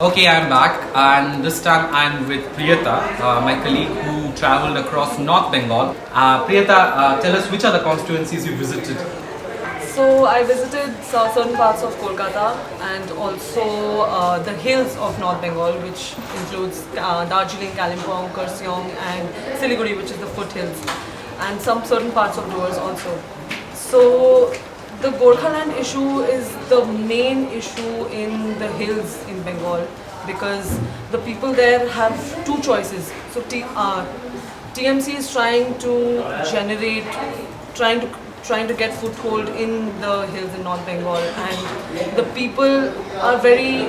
Okay, I'm back, and this time I'm with Priyata, my colleague who traveled across North Bengal. Priyata, tell us which are the constituencies you visited. So I visited certain parts of Kolkata and also the hills of North Bengal, which includes Darjeeling, Kalimpong, Kurseong and Siliguri, which is the foothills, and some certain parts of Doors also. So the Gorkhaland issue is the main issue in the hills in Bengal because the people there have two choices. So TMC is trying to generate, trying to get foothold in the hills in North Bengal, and the people are very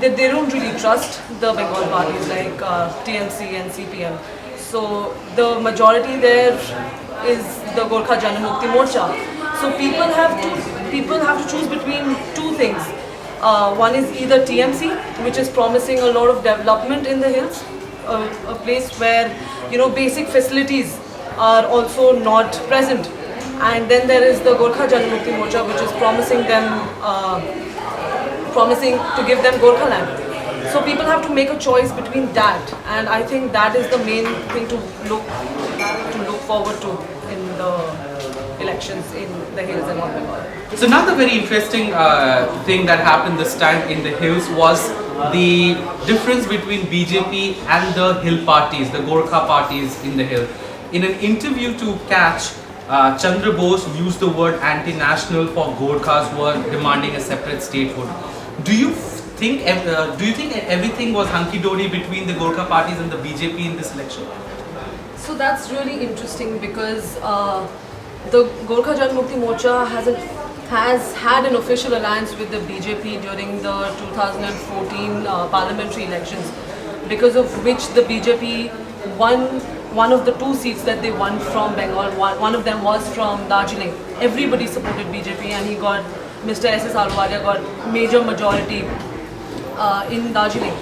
they don't really trust the Bengal parties like TMC and CPM. So the majority there is the Gorkha Janamukti Morcha. So people have to choose between two things. One is either TMC, which is promising a lot of development in the hills, a place where basic facilities are also not present, and then there is the Gorkha Janamukti Morcha, which is promising to give them Gorkha land. So people have to make a choice between that, and I think that is the main thing to look forward to in the elections in the hills and North Bengal. So another very interesting thing that happened this time in the hills was the difference between BJP and the hill parties, the Gorkha parties in the hill. In an interview to Catch, Chandra Bose used the word anti-national for Gorkhas who are demanding a separate statehood. Do you think everything was hunky-dory between the Gorkha parties and the BJP in this election? So that's really interesting because the Gorkha Janamukti Morcha has had an official alliance with the BJP during the 2014 parliamentary elections, because of which the BJP won one of the two seats that they won from Bengal. One of them was from Darjeeling. Everybody supported BJP, and Mr. S.S. Ahluwalia got major majority in Darjeeling.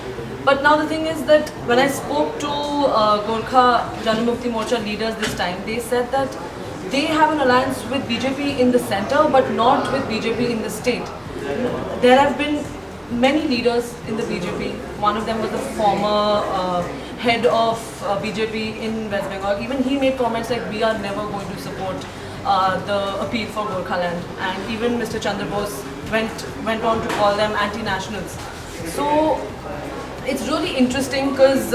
But now the thing is that when I spoke to Gorkha Janamukti Morcha leaders this time, they said that they have an alliance with BJP in the center, but not with BJP in the state. There have been many leaders in the BJP. One of them was the former head of BJP in West Bengal. Even he made comments like, we are never going to support the appeal for Gorkhaland. And even Mr. Chandra Bose went on to call them anti-nationals. So it's really interesting because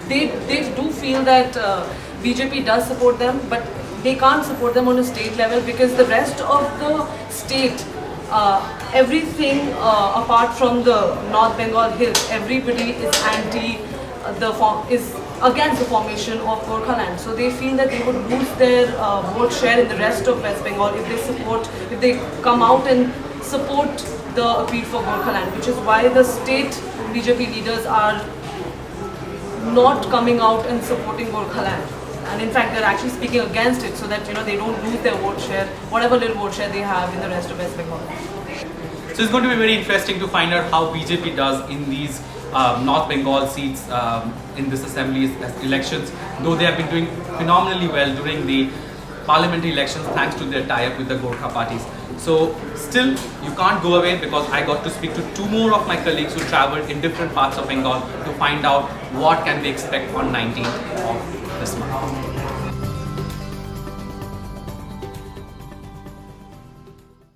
they do feel that BJP does support them, but they can't support them on a state level because the rest of the state, everything apart from the North Bengal hills, everybody is is against the formation of Gorkhaland. So they feel that they would lose their vote share in the rest of West Bengal if they come out and support the appeal for Gorkhaland, which is why the state BJP leaders are not coming out and supporting Gorkhaland. And in fact, they're actually speaking against it so that they don't lose their vote share, whatever little vote share they have in the rest of West Bengal. So it's going to be very interesting to find out how BJP does in these North Bengal seats in this assembly's elections, though they have been doing phenomenally well during the parliamentary elections thanks to their tie-up with the Gorkha parties. So still, you can't go away because I got to speak to two more of my colleagues who traveled in different parts of Bengal to find out what can we expect on 19th of this month.